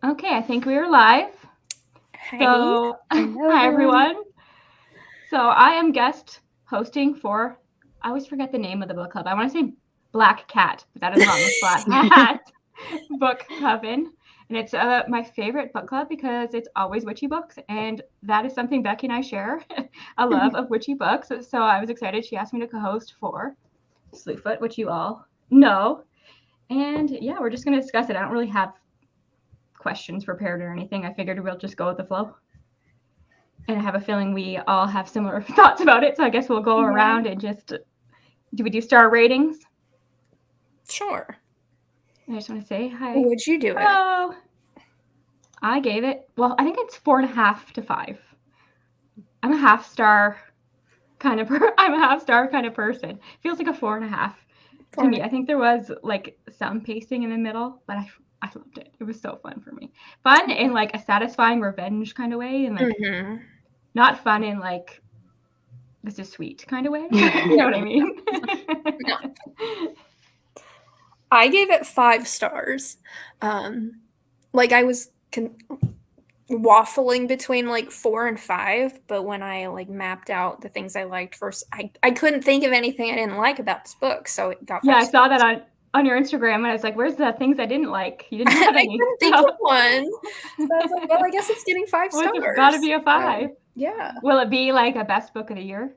Okay, I think we are live. Hi. So, hi everyone. So, I am guest hosting for, I always forget the name of the book club. I want to say Black Cat, but that is wrong. It's Black Cat Book Coven. And it's my favorite book club because it's always witchy books. And that is something Becky and I share, a love of witchy books. So, I was excited. She asked me to co-host for Slewfoot, which you all know. And yeah, we're just going to discuss it. I don't really have questions prepared or anything. I figured we'll just go with the flow. And I have a feeling we all have similar thoughts about it. So I guess we'll go around and just, do we do star ratings? Sure. I just want to say hi. Would you do it? Oh, I gave it, well, I think it's 4.5 to 5. I'm a half star kind of person. Feels like a 4.5 to me. I think there was like some pacing in the middle, but I loved it. It was so fun for me. Fun in like a satisfying revenge kind of way, and like not fun in like this is sweet kind of way. You know what I mean? No. I gave it 5 stars. Like I was waffling between like 4 and 5, but when I like mapped out the things I liked first, I couldn't think of anything I didn't like about this book, so it got 5 I saw that on your Instagram, and I was like, "Where's the things I didn't like?" You didn't have any. I couldn't think of one. So I was like, "Well, I guess it's getting 5 stars." It's got to be a 5. Yeah. Will it be like a best book of the year?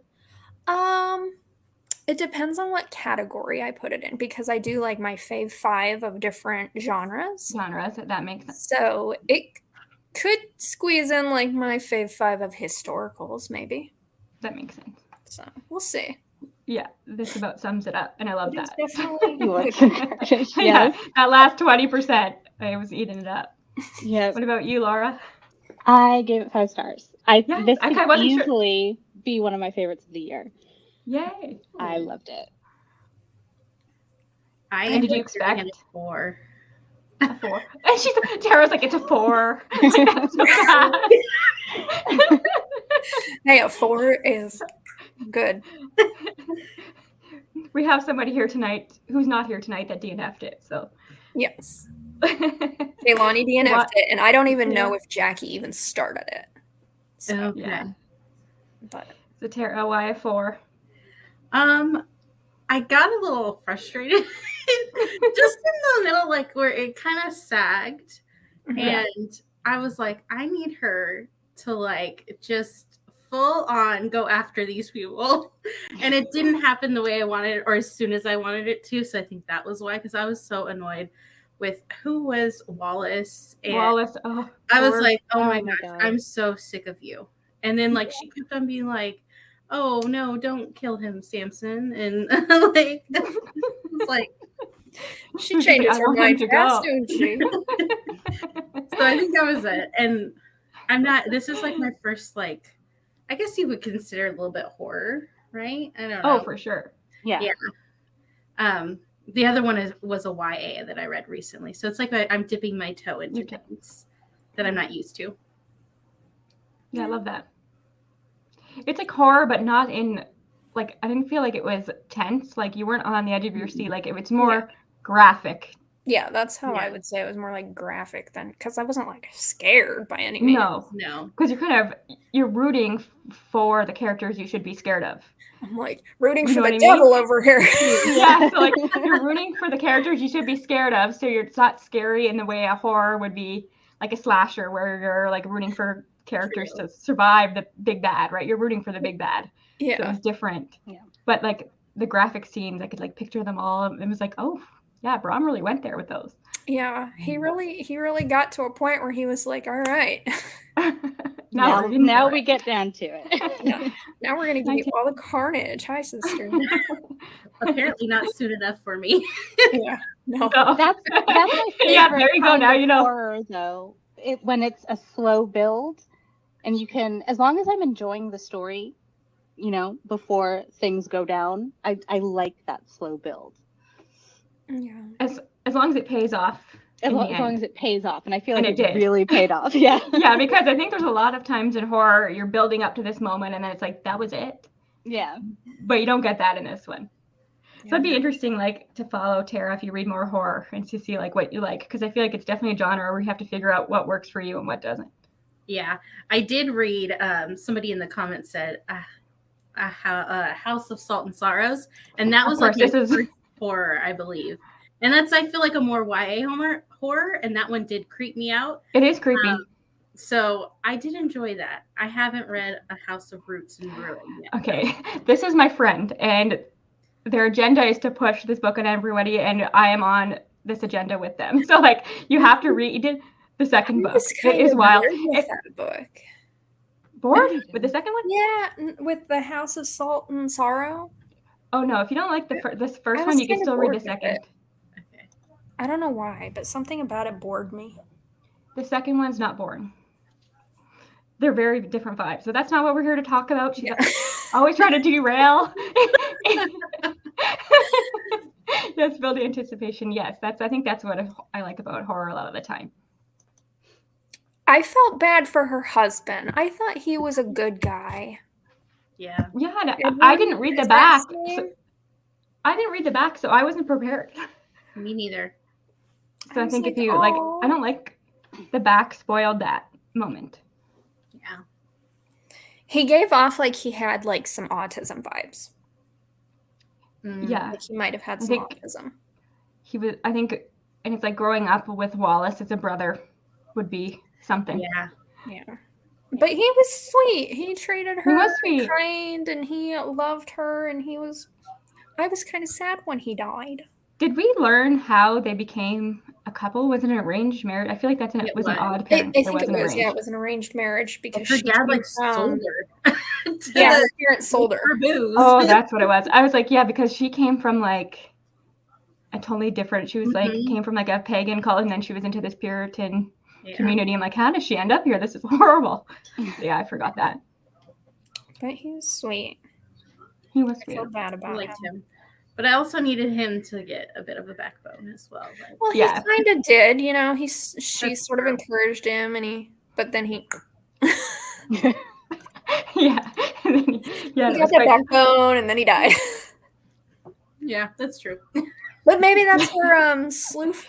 It depends on what category I put it in, because I do like my fave 5 of different genres. That makes sense. So it could squeeze in like my fave 5 of historicals, maybe. That makes sense. So we'll see. Yeah, this about sums it up, and I love that. Definitely. Yeah, that last 20%, I was eating it up. Yeah. What about you, Laura? I gave it 5 stars. This could easily be one of my favorites of the year. Yay! I loved it. And did you expect a 4? A 4. And Tara's like, it's a 4. Hey, a 4 is good. We have somebody here tonight who's not here tonight that DNF'd it, so. Yes. Kaylani DNF'd it, and I don't even know if Jackie even started it. So, yeah. But so Tara, why a 4? I got a little frustrated just in the middle, like where it kind of sagged, and I was like, I need her to like just full on go after these people, and it didn't happen the way I wanted it, or as soon as I wanted it to. So I think that was why, because I was so annoyed with who was Wallace. And Wallace, I was like, oh my gosh, I'm so sick of you. And then like she kept on being like, oh no, don't kill him, Samson. And like it's like she changes her mind fast, don't she? So I think that was it. And this is like my first, like, I guess you would consider it a little bit horror, right? I don't know. Oh, for sure. Yeah. The other one was a YA that I read recently. So it's like I'm dipping my toe into things that I'm not used to. Yeah, I love that. It's like horror, but not in, like, I didn't feel like it was tense. Like, you weren't on the edge of your seat. Like, it's more graphic. Yeah, that's how I would say it was more like graphic than, because I wasn't like scared by any means. No. Because you're rooting for the characters you should be scared of. I'm like rooting for the devil over here. Yeah, so like you're rooting for the characters you should be scared of. So it's not scary in the way a horror would be, like a slasher, where you're like rooting for characters to survive the big bad, right? You're rooting for the big bad. Yeah. So it's different. Yeah. But like the graphic scenes, I could like picture them all. It was like, oh yeah, Brom really went there with those. Yeah, he really got to a point where he was like, all right. now we get down to it. Yeah. Now we're gonna give you all the carnage. Hi, sister. Apparently not soon enough for me. Yeah. No. That's my favorite. Yeah, there you go. Now you know. Horror, though, when it's a slow build, and you can, as long as I'm enjoying the story, before things go down, I like that slow build. Yeah. As long as it pays off. As long as it pays off, and I feel like it really paid off. Yeah. Yeah, because I think there's a lot of times in horror you're building up to this moment, and then it's like that was it. Yeah. But you don't get that in this one. So it'd be interesting, like, to follow Tara if you read more horror and to see like what you like, because I feel like it's definitely a genre where you have to figure out what works for you and what doesn't. Yeah, I did read. Somebody in the comments said a House of Salt and Sorrows, and that was like my first horror, I believe. And that's, I feel like, a more YA horror, and that one did creep me out. It is creepy. So I did enjoy that. I haven't read A House of Roots and Ruin yet. Okay, this is my friend, and their agenda is to push this book on everybody, and I am on this agenda with them. So like, you have to read the second book. It is wild. With that book. Bored with the second one? Yeah, with the House of Salt and Sorrow. Oh no, if you don't like this first one, you can still read the second. Okay. I don't know why, but something about it bored me. The second one's not boring. They're very different vibes. So that's not what we're here to talk about. She's always trying to derail. Yes, build the anticipation. Yes, I think that's what I like about horror a lot of the time. I felt bad for her husband. I thought he was a good guy. Yeah. Yeah, I didn't read the back. I didn't read the back, so I wasn't prepared. Me neither. So I think if you like, I don't like the back spoiled that moment. Yeah. He gave off like he had like some autism vibes. Yeah. Like he might have had some autism. He was, I think, and it's like growing up with Wallace as a brother would be something. Yeah. Yeah. But he was sweet. He treated her kind, and he loved her, and I was kind of sad when he died. Did we learn how they became a couple? Was it an arrarranged marriage? I feel like it was an odd parent. I think it was. Yeah, it was an arranged marriage because her dad like sold her. Yeah, her parents sold her. Oh, that's what it was. I was like, yeah, because she came from like a totally different. She was like came from like a pagan cult, and then she was into this Puritan community. I'm like, how does she end up here? This is horrible. Yeah, I forgot that. But he was sweet. He was sweet. I felt bad about him. But I also needed him to get a bit of a backbone as well. Like, well, he kind of did, you know. She sort of encouraged him, but then he. Yeah. He got that backbone, and then he died. Yeah, that's true. But maybe that's where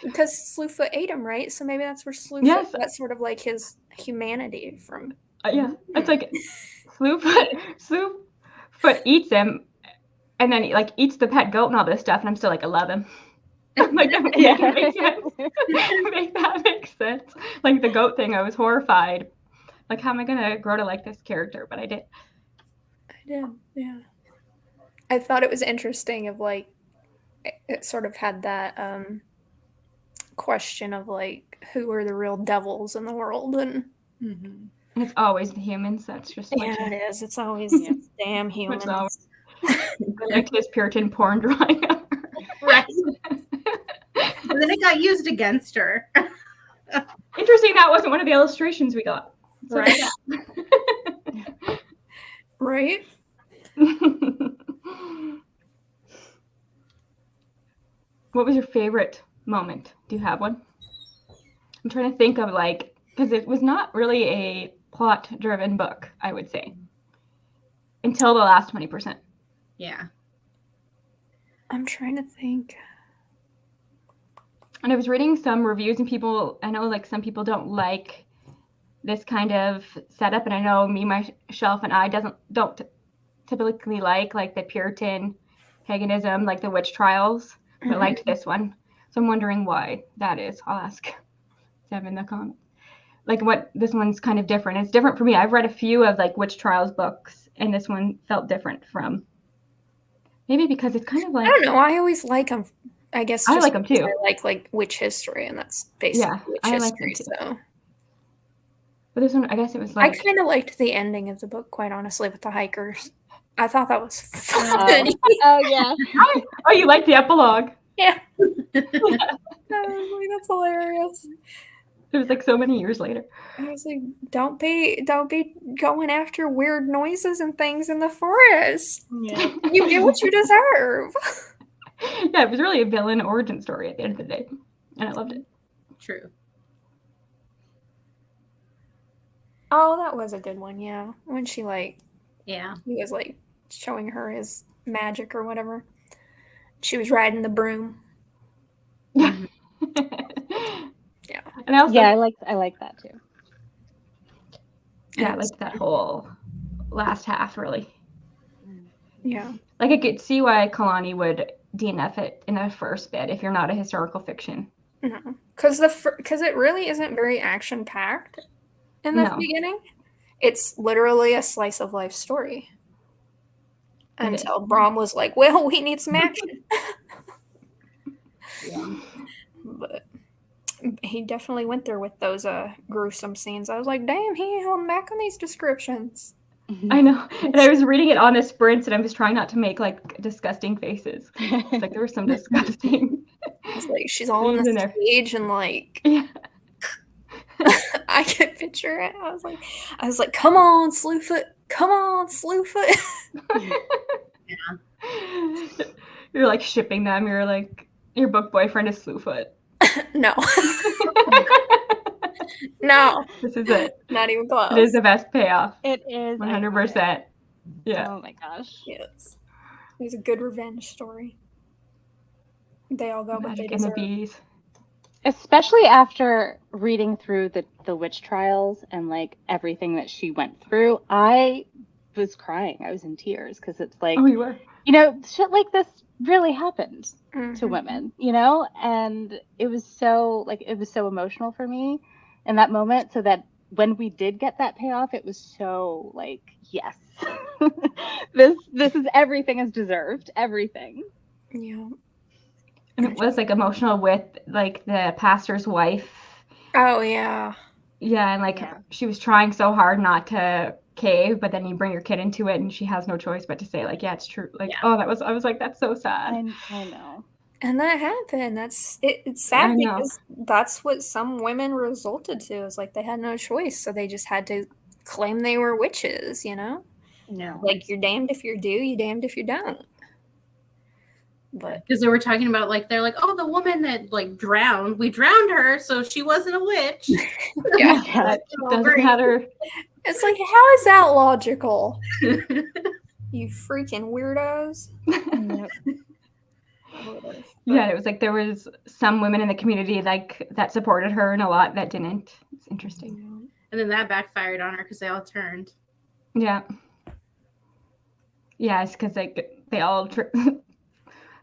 because Slewfoot ate him, right? So maybe that's where Slewfoot that's sort of like his humanity from. Yeah, it's like Slewfoot eats him. And then he like eats the pet goat and all this stuff, and I'm still like, I love him. I'm like, that makes sense. That makes sense. Like the goat thing, I was horrified. Like, how am I gonna grow to like this character? But I did. Yeah. I thought it was interesting of like, it sort of had that question of like, who are the real devils in the world, and and it's always the humans. That's just it is. It's always damn humans. I liked his Puritan porn drawing of her. Right. And then it got used against her. Interesting, that wasn't one of the illustrations we got. So right. Right. What was your favorite moment? Do you have one? I'm trying to think of like, because it was not really a plot-driven book, I would say, until the last 20%. Yeah. I'm trying to think. And I was reading some reviews, and people, I know like some people don't like this kind of setup, and I know me, myself, and I don't typically like the Puritan paganism, like the witch trials, but liked this one. So I'm wondering why that is. I'll ask Deb in the comments. Like what this one's kind of different. It's different for me. I've read a few of like witch trials books, and this one felt different from. Maybe because it's kind of like, I don't know. I always like them. I guess I like them too. I like witch history, and that's basically witch history. So, but this one, I guess it was like I kind of liked the ending of the book, quite honestly, with the hikers. I thought that was funny. Oh yeah. Oh, you like the epilogue? Yeah. That's hilarious. It was like so many years later. I was like, don't be going after weird noises and things in the forest. Yeah. You get what you deserve. Yeah, it was really a villain origin story at the end of the day. And I loved it. True. Oh, that was a good one, yeah. When she he was like showing her his magic or whatever. She was riding the broom. Yeah. Yeah. And I also, I like that too. Yeah, I liked that whole last half, really. Yeah. Like, I could see why Kalani would DNF it in the first bit if you're not a historical fiction. No, because it really isn't very action packed in the beginning. It's literally a slice of life story. Until Brom was like, "Well, we need some action." Yeah. But he definitely went there with those gruesome scenes. I was like, "Damn, he held back on these descriptions." I know. And I was reading it on the sprints, and I was trying not to make like disgusting faces. It's like there was some disgusting. It's like she's all on the stage and like, yeah. I could picture it. I was like, "Come on, Slewfoot! Come on, Slewfoot!" Yeah. You're like shipping them. You're like, your book boyfriend is Slewfoot. No. No. This is it. Not even close. It is the best payoff. It is 100%. Yeah. Oh my gosh. Yes. It's a good revenge story. They all got what they Magic and the deserve. bees. Especially after reading through the witch trials and like everything that she went through, I was crying. I was in tears because it's like, Oh, you were? You know, shit like this really happened Mm-hmm. to women, you know, and it was so emotional for me in that moment. So that when we did get that payoff, it was so like, yes, this is everything is deserved, everything. Yeah. And it was like emotional with like the pastor's wife. Oh yeah. Yeah, and like she was trying so hard not to cave, but then you bring your kid into it and she has no choice but to say like, yeah, it's true. Like, I was like, that's so sad. I know. And that happened. It's sad because that's what some women resulted to. Is like they had no choice, so they just had to claim they were witches, you know? No. Like you're damned if you do, you're damned if you don't. But because they were talking about like they're like, oh, the woman that like drowned, we drowned her, so she wasn't a witch. Yeah, that doesn't matter. It's like, how is that logical? You freaking weirdos. Yeah, it was like there was some women in the community like that supported her and a lot that didn't. It's interesting. And then that backfired on her because they all turned. Yeah. Yeah, it's because like they all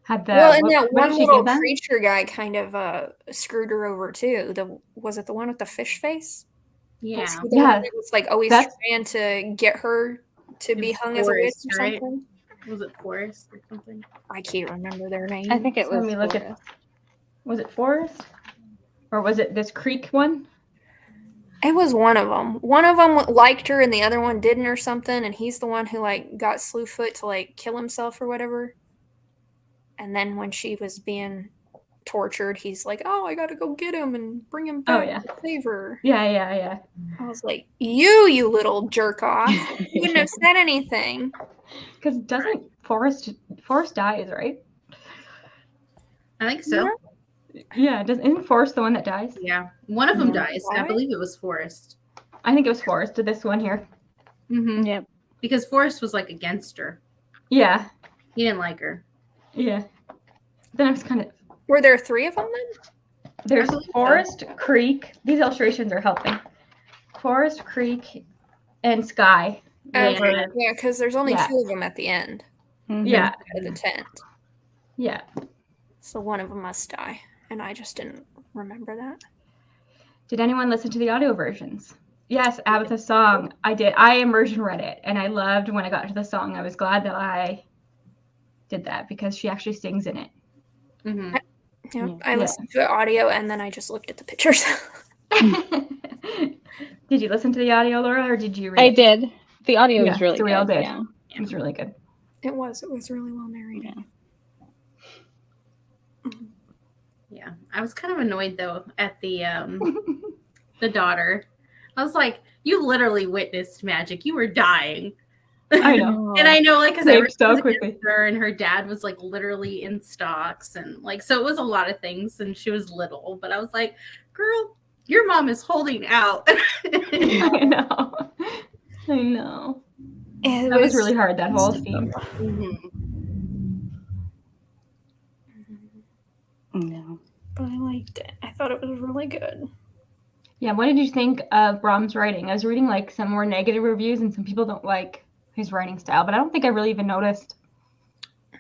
had the. Well, and that one little creature guy kind of screwed her over too. Was it the one with the fish face? Yeah. Yeah. It was like always trying to get her to be hung as a witch or right? something. Was it Forrest or something? I can't remember their name. I think it was. Let me look at. Was it Forrest? Or was it this creek one? It was one of them. One of them liked her and the other one didn't or something. And he's the one who like got Slewfoot to like kill himself or whatever. And then when she was being tortured, he's like, oh, I got to go get him and bring him back to save her. Yeah. I was like, you little jerk off. You wouldn't have said anything. Because doesn't Forrest dies, right? I think so. Yeah, isn't Forrest the one that dies? Yeah, one of them dies. I believe it was Forrest. I think it was Forrest. This one here. Mm-hmm. Yep. Because Forrest was like against her. Yeah. He didn't like her. Yeah. Then I was kind of. Were there 3 of them then? There's Forest, Creek. These illustrations are helping. Forest, Creek, and Sky. Yeah, because there's only 2 of them at the end. Mm-hmm. Yeah. At the tent. Yeah. So one of them must die. And I just didn't remember that. Did anyone listen to the audio versions? Yes, Abatha's song. I did. I immersion read it, and I loved when I got to the song. I was glad that I did that because she actually sings in it. Mm-hmm. Yeah, I listened to the audio and then I just looked at the pictures. Did you listen to the audio, Laura, or did you read I it? did. The audio was really good. We all did. Yeah. It was really good. It was really well narrated. Yeah. I was kind of annoyed though at the the daughter. I was like, you literally witnessed magic. You were dying. I know. And I know, like, because I was so quickly. her and her dad was like literally in stocks, and like, so it was a lot of things. And she was little, but I was like, girl, your mom is holding out. I know. That was really hard, that whole scene. Mm-hmm. No. But I liked it. I thought it was really good. Yeah, what did you think of Brom's writing? I was reading like some more negative reviews, and some people don't like his writing style, but I don't think I really even noticed.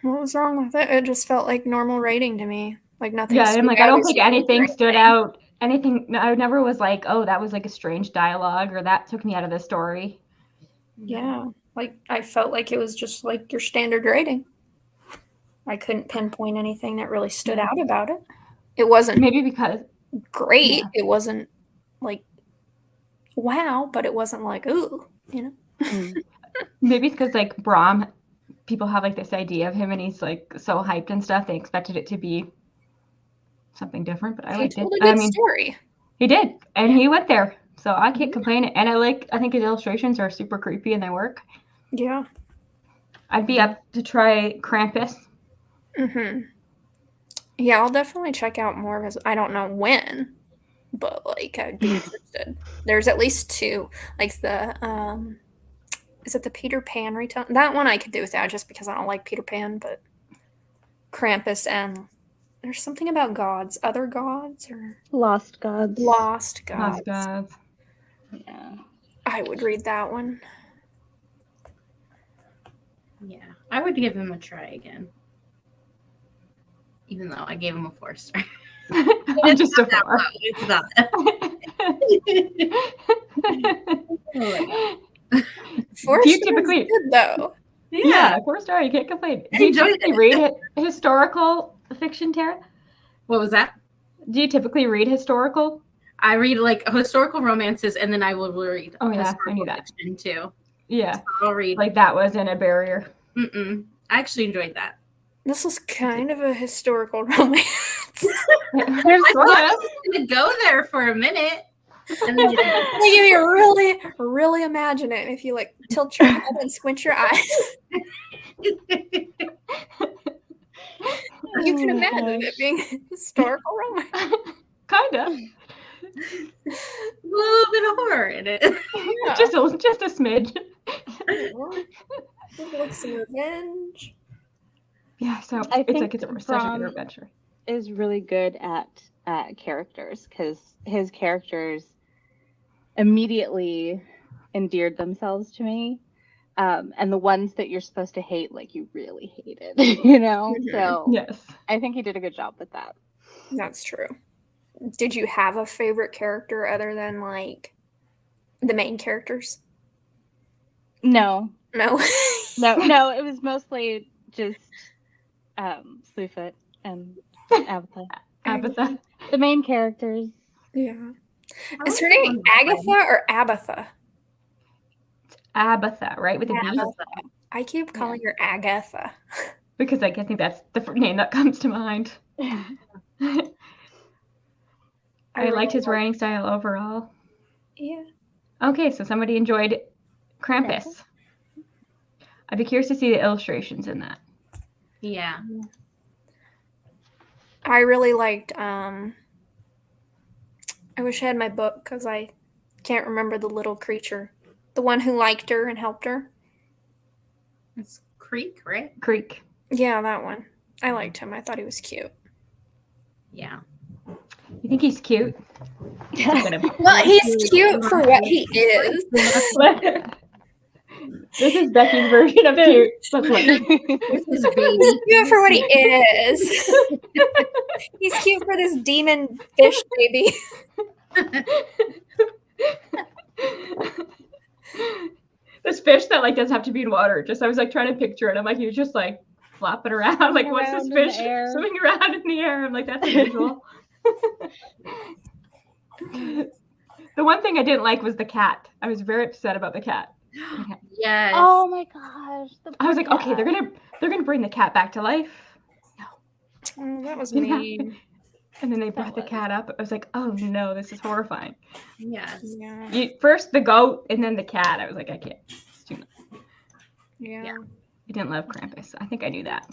What was wrong with it? It just felt like normal writing to me. Like nothing. Yeah, I'm like, I don't think anything stood out. out. I never was like, oh, that was like a strange dialogue, or that took me out of the story. Yeah, like I felt like it was just like your standard rating. I couldn't pinpoint anything that really stood out about it. It wasn't Maybe because great. Yeah. It wasn't like wow, but it wasn't like ooh, you know. Maybe it's because like Brom, people have like this idea of him, and he's like so hyped and stuff. They expected it to be something different, but I liked it. I mean, story. He did, and he went there, so I can't complain. And I think his illustrations are super creepy and they work. Yeah, I'd be up to try Krampus. Yeah, I'll definitely check out more of his. I don't know when, but like I'd be interested. There's at least 2, like the is it the Peter Pan retelling? That one I could do without, just because I don't like Peter Pan, but Krampus and. There's something about gods, other gods, or Lost Gods. Lost Gods. Lost Gods. Yeah. I would read that one. Yeah, I would give him a try again. Even though I gave him a 4-star. I'm just a 4. It's not. Do you typically good though? Yeah, 4-star. You can't complain. Do you typically read historical fiction, Tara? What was that? Do you typically read historical? I read like historical romances, and then I will read historical fiction too. Yeah, so I'll read. Like that wasn't a barrier. I actually enjoyed that. This was kind of a historical romance. I was going to go there for a minute. And then you really imagine it if you like tilt your head and squint your eyes. You can imagine it being a historical romance. Kind of. A little bit of horror in it. Yeah. Just a smidge. Like some revenge. Yeah, so I it's think like it's such a good adventure. Is really good at characters, because his characters immediately endeared themselves to me. And the ones that you're supposed to hate, like you really hated, you know? So yes, I think he did a good job with that. That's true. Did you have a favorite character other than like the main characters? No. No. No, it was mostly just Slewfoot and Abatha. The main characters. Yeah. Is her name Agatha or Abatha? Abatha, right? With a B? I keep calling her Agatha. Because I think that's the name that comes to mind. I liked his writing style overall. Yeah. Okay, so somebody enjoyed Krampus. I'd be curious to see the illustrations in that. Yeah. I really liked, I wish I had my book because I can't remember the little creature. The one who liked her and helped her. It's Creek, right? Creek. Yeah, that one. I liked him. I thought he was cute. Yeah. You think he's cute? Well, he's cute for what he is. This is Becky's version of cute. He's cute for what he is. He's cute for this demon fish baby. This fish that like doesn't have to be in water. Just I was like trying to picture it. I'm like, he was just like flopping around. Like, what's this fish swimming around in the air? I'm like, that's unusual. The one thing I didn't like was the cat. I was very upset about the cat. Yes. Oh my gosh. I was like, okay, they're gonna bring the cat back to life. No. Oh, that was mean. And then they brought the cat up. I was like, oh no, this is horrifying. Yes. Yeah. First the goat and then the cat. I was like, I can't. It's too much. Yeah. I didn't love Krampus. I think I knew that.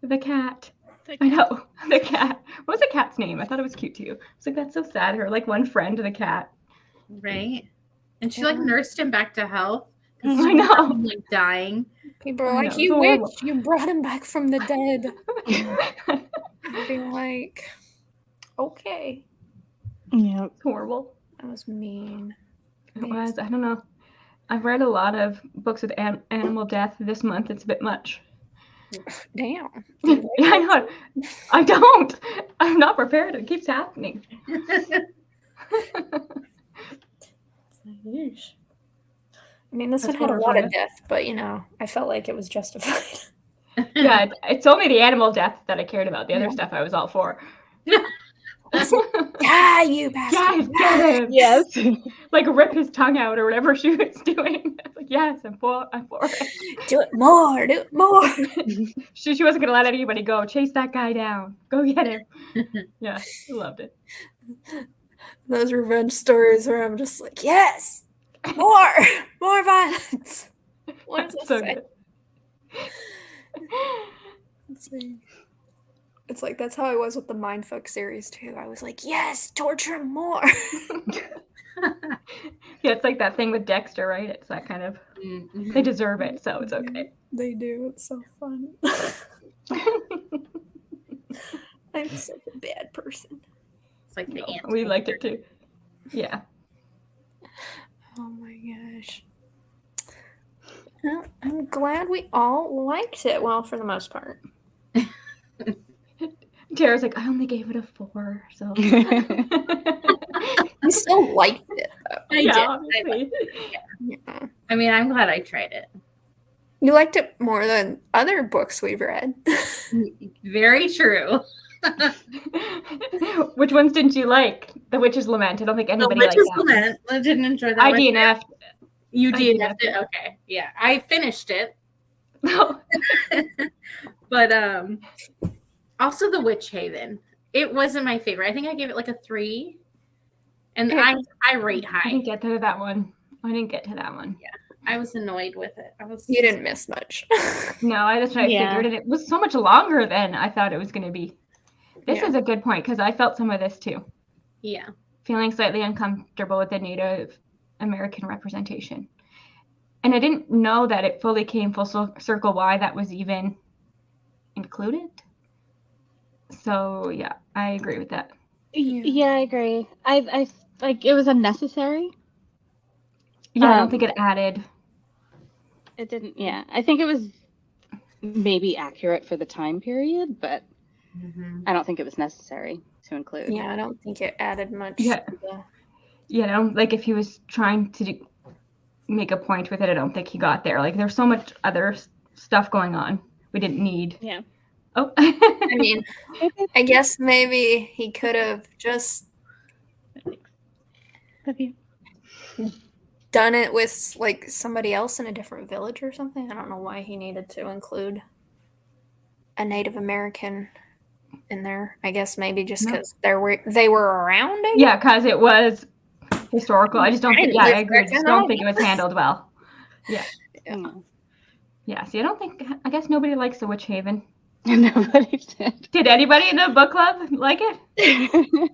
The cat. I know. The cat. What was the cat's name? I thought it was cute too. I was like, that's so sad. Her like one friend to the cat. Right. And she like nursed him back to health. I know. Him, like dying. People are like, you witch, you brought him back from the dead. I'd be like, okay, Yeah. It's horrible. that was mean. It was. I don't know. I've read a lot of books with animal death this month. It's a bit much. Damn. Yeah, I know. I don't. I'm not prepared. It keeps happening. Yeesh. I mean, this That's one had a lot of horrifying. death, but I felt like it was justified. Yeah, it's only the animal death that I cared about. The other Yeah. stuff I was all for. Ah, you bastard! Yes, get him. Yes. Like rip his tongue out or whatever she was doing. I was like, yes, I'm for it. Do it more! Do it more! She wasn't gonna let anybody go. Chase that guy down. Go get him. Yeah, I loved it. Those revenge stories where I'm just like, yes, more violence. What does That's that so say? good. Let's see. It's like that's how I was with the Mindfuck series too. I was like, yes, torture him more. Yeah, it's like that thing with Dexter, right? It's that kind of they deserve it, so it's okay. They do. It's so fun. I'm such a bad person. It's like the ant. We liked it too. Yeah. Oh my gosh. Well, I'm glad we all liked it. Well, for the most part. Tara's like, I only gave it a 4, so You still liked it, though. I yeah, did. obviously. Yeah. I mean, I'm glad I tried it. You liked it more than other books we've read. Very true. Which ones didn't you like? The Witch's Lament. I don't think The anybody liked Witch's that. Lament. I didn't enjoy that. I one. DNF'd. You I DNF'd DNF'd it? Okay. Yeah. I finished it. No. But also the Witch Haven. It wasn't my favorite. I think I gave it like a 3. And I rate I high. didn't get to that one. I was annoyed with it. You didn't miss much. No, that's what I Yeah. figured. And it was so much longer than I thought it was going to be. This Yeah. is a good point because I felt some of this too. Yeah. Feeling slightly uncomfortable with the Native American representation. And I didn't know that it fully came full circle why that was even included. So, yeah, I agree with that. Yeah, I agree. I like it was unnecessary. Yeah, I don't think it added. It didn't. Yeah, I think it was maybe accurate for the time period, but I don't think it was necessary to include. Yeah, I don't think it added much. Yeah. to the- Yeah, I don't, like if he was trying to make a point with it, I don't think he got there. Like there's so much other stuff going on we didn't need. Yeah. Oh. I mean, I guess maybe he could have just Love you. done it with like somebody else in a different village or something. I don't know why he needed to include a Native American in there. I guess maybe just No. because they were around. I Yeah, because it was historical. I just don't think. Yeah, I agree. I just don't think it was handled well. Yeah. Yeah. See, I don't think. I guess nobody likes the Witch Haven. Nobody did. Did anybody in the book club like it?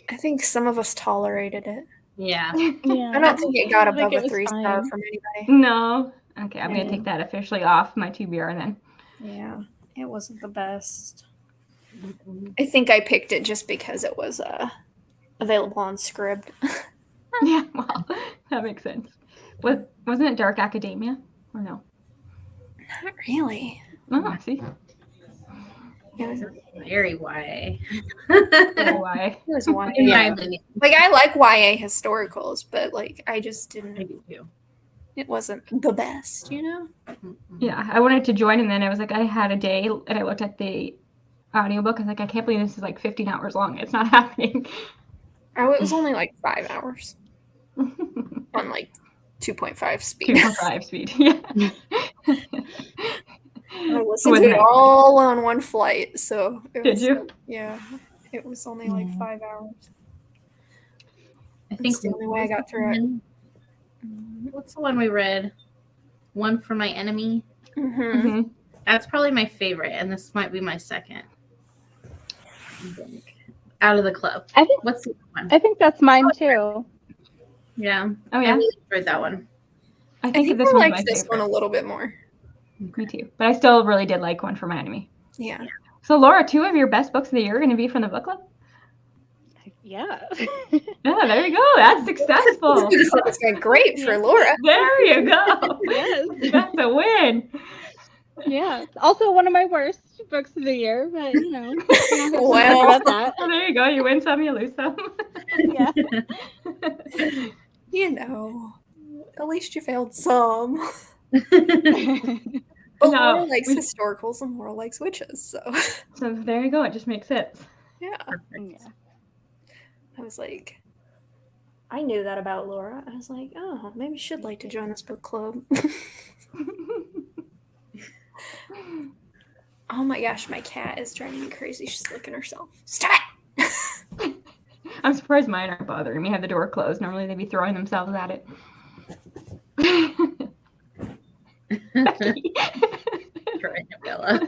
I think some of us tolerated it. Yeah. Yeah. I don't think it got I think above it a was 3-star fine. from anybody. No. Okay, I'm gonna Yeah. take that officially off my TBR then. Yeah, it wasn't the best. I think I picked it just because it was available on Scribd. Yeah, well, that makes sense. Wasn't it Dark Academia or no? Not really. Oh, see. It was, Very YA. Why? it was YA. In my Yeah. opinion. Like I like YA historicals, but like I just I didn't. do too. It wasn't the best, you know. Yeah, I wanted to join, and then I was like, I had a day, and I looked at the audiobook. I was like, I can't believe this is like 15 hours long. It's not happening. Oh, it was only like 5 hours on like 2.5 speed. 2.5 speed. Yeah. I listened to Wasn't it it? all on one flight, so it Did was, you? Yeah, it was only like 5 hours. I think That's the only way I got through it. What's the one we read? One for My Enemy. Mm-hmm. Mhm. That's probably my favorite, and this might be my second. I think. Out of the club. I think What's the other one? I think that's mine too. Yeah. Oh I yeah. really enjoyed that one. I I think think this I one's my liked this favorite. one a little bit more. Me too. But I still really did like One for My Enemy. Yeah. So Laura, 2 of your best books of the year are going to be from the book club? Yeah. Yeah, there you go. That's successful. It's going great for Laura. There you go. Yes. That's a win. Yeah. Also one of my worst books of the year, but you know. Well. About that. Oh, there you go. You win some, you lose some. Yeah. You know, at least you failed some. Oh, But No, Laura likes we- historicals and Laura likes witches, so So there you go. It just makes sense. yeah. yeah. I was like, I knew that about Laura. I was like, oh, maybe she'd like to join this book club. Oh my gosh, my cat is driving me crazy. She's licking herself. Stop it! I'm surprised mine aren't bothering me. I have the door closed. Normally they'd be throwing themselves at it. Bella.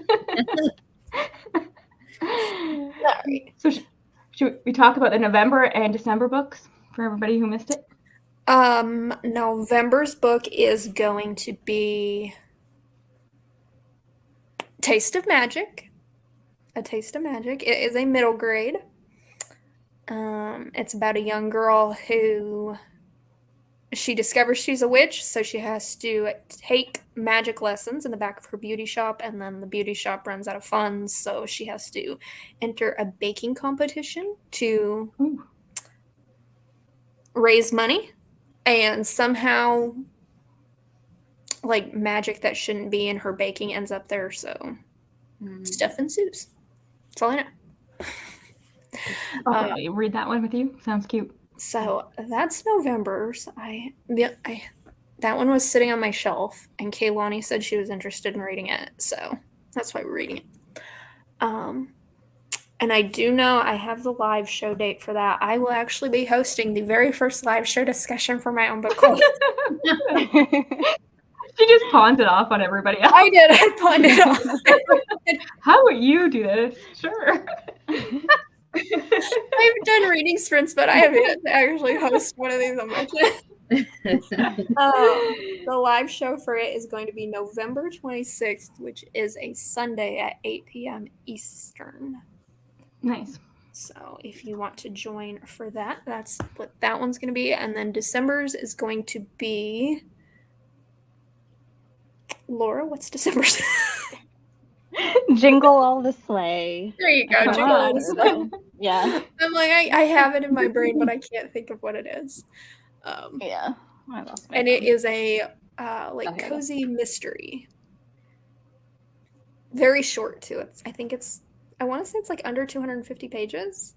Sorry. So should we talk about the November and December books for everybody who missed it? November's book is going to be Taste of Magic. A Taste of Magic. It is a middle grade. It's about a young girl who she discovers she's a witch, so she has to take magic lessons in the back of her beauty shop, and then the beauty shop runs out of funds, so she has to enter a baking competition to Ooh. raise money, and somehow like magic that shouldn't be in her baking ends up there, so stuff ensues. That's all I know. Okay, read that one with you. Sounds cute. So that's November's. That one was sitting on my shelf, and Kaylani said she was interested in reading it, so that's why we're reading it. And I do know I have the live show date for that. I will actually be hosting the very first live show discussion for my own book club. She just pawns it off on everybody else. I did. I pawned it off. How would you do this? Sure. I've done reading sprints, but I haven't yet to actually host one of these on my channel. The live show for it is going to be November 26th, which is a Sunday at 8 p.m. Eastern. Nice. So if you want to join for that, that's what that one's going to be. And then December's is going to be... Laura, what's December's? Jingle all the sleigh. There you go. Come Jingle all the on. sleigh. Yeah. I'm like, I have it in my brain, but I can't think of what it is. Yeah. I lost my And it phone. is a like Okay. cozy mystery. Very short too. I want to say it's like under 250 pages.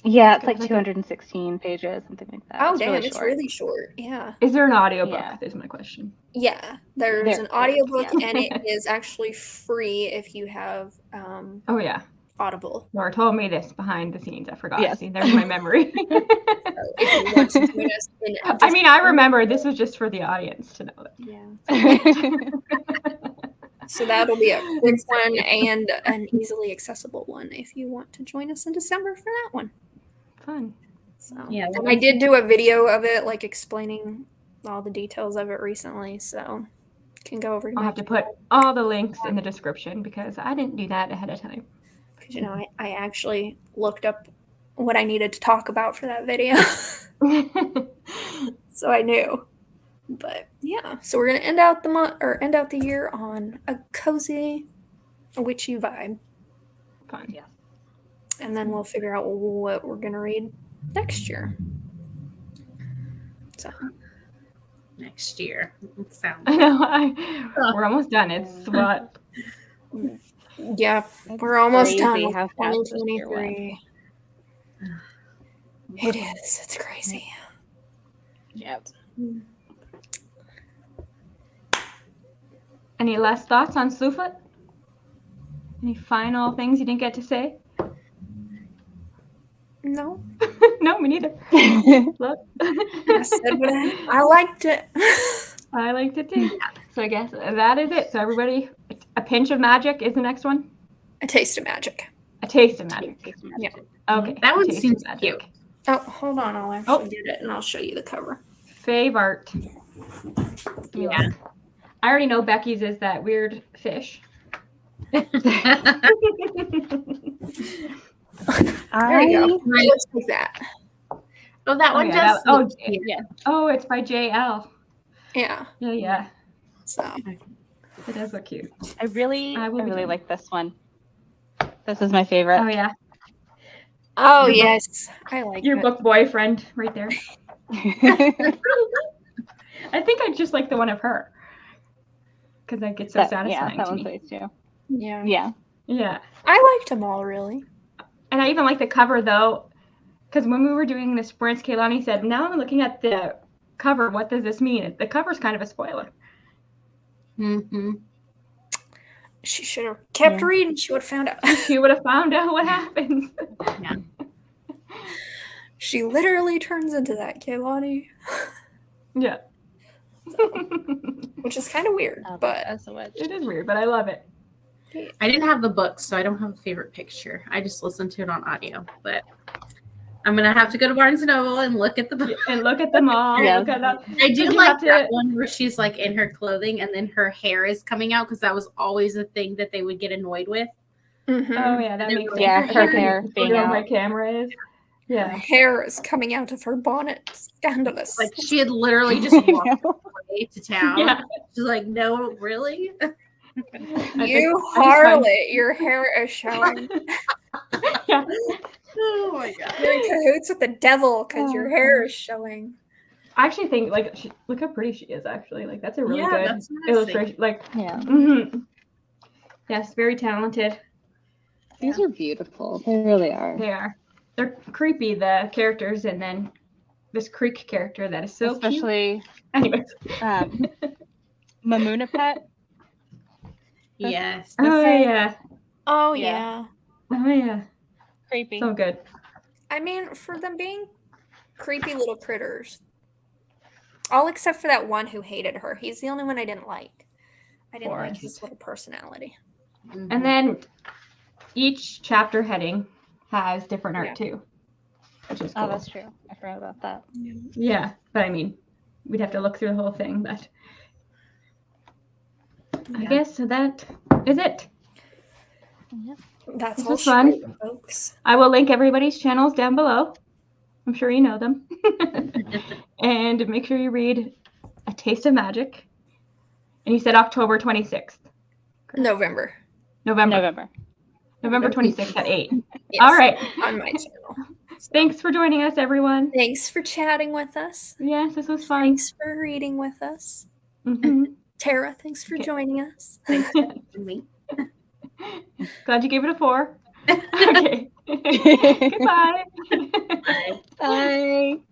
Yeah, it's like 216 pages, something like that. Oh It's damn, really it's short. really short. Yeah. Is there an audiobook? Yeah. Is my question. Yeah. There's There an is, audiobook yeah. and it is actually free if you have Oh yeah. Audible. Laura told me this behind the scenes. I forgot. Yes. See, there's my memory. So if you want to join us in I mean, I remember this was just for the audience to know that. Yeah. So that'll be a quick one and an easily accessible one if you want to join us in December for that one. Fun. So Yeah, and I did do a video of it, like explaining all the details of it recently, so can go over to I'll my have to put all the links in the description because I didn't do that ahead of time. because I actually looked up what I needed to talk about for that video. So I knew. But yeah, so we're gonna end out the month or end out the year on a cozy, witchy vibe, Fun. Yeah. and then we'll figure out what we're gonna read next year. So Next year. It sounds. I know. We're almost done. It's what? yeah, we're almost Crazy done with how fast this year went. 2023. It is. It's crazy. Yep. Any last thoughts on Slewfoot? Any final things you didn't get to say? No, No, me neither. Look. I said what I liked it. I liked it too. So I guess that is it. So everybody, a pinch of magic is the next one. A taste of magic. A taste of magic. Yeah. Okay. That one a taste seems of cute. Oh, hold on. I'll actually Oh. get it and I'll show you the cover. Fave art. Yeah. I already know Becky's is that weird fish. There you go. Right. Let's take that. Oh, that one yeah, does. Yeah. Oh, it's by JL. Yeah. Yeah. So It does look cute. I really doing- like this one. This is my favorite. Oh yeah. Oh Your book- yes. I like Your it. book boyfriend right there. I think I just like the one of her. Because that gets so satisfying that to one's me. nice too. Yeah. Yeah. Yeah. I liked them all really. And I even like the cover though. Because when we were doing the sprints, Kaylani said, now I'm looking at the cover. What does this mean? The cover's kind of a spoiler. Mm-hmm. She should have kept reading. She would have found out. She would have found out what happens. Yeah. She literally turns into that, Kaylani. Yeah. Which is kind of weird, but as a witch. It is weird, but I love it. I didn't have the book, so I don't have a favorite picture. I just listened to it on audio, but I'm gonna have to go to Barnes and Noble and look at the book. And look at them all. Yeah. Look at them. I do You like have to- that one where she's like in her clothing and then her hair is coming out because that was always a thing that they would get annoyed with. mhm. Oh yeah, that makes sense. Yeah, her hair You being know where out. my camera is. Her Yeah. hair is coming out of her bonnet. Scandalous. Like she had literally just walked away to town. Yeah. She's like, no, really? You harlot, your hair is showing. Yeah. Oh my god. You're in cahoots with the devil because your hair is showing. I actually think look how pretty she is. Actually, like that's a really Yeah, good that's nice. illustration. Like, Yeah. Yes, very talented. These are beautiful. They really are. They are. They're creepy. The characters, and then this Creek character that is so cute. Especially Anyways. Mamuna Pet. Yes. Oh yeah. Oh Yeah. yeah. Oh yeah. Creepy. So good. I mean, for them being creepy little critters. All except for that one who hated her. He's the only one I didn't like. I didn't like his little personality. Mhm. And then each chapter heading has different art too, which is cool. Oh, that's true. I forgot about that. Yeah, but I mean, we'd have to look through the whole thing. But I Yeah. guess that is it. That's This all was fun. she wrote, folks. I will link everybody's channels down below. I'm sure you know them. And make sure you read A Taste of Magic. And you said October 26th. November. November 26th at 8. Yes, All right. on my channel. So, Thanks for joining us, everyone. thanks for chatting with us. Yes, this was fun. Thanks for reading with us. Mhm. Tara, thanks for joining us. Thanks for me. Glad you gave it a 4. Okay. Goodbye. Bye. Bye.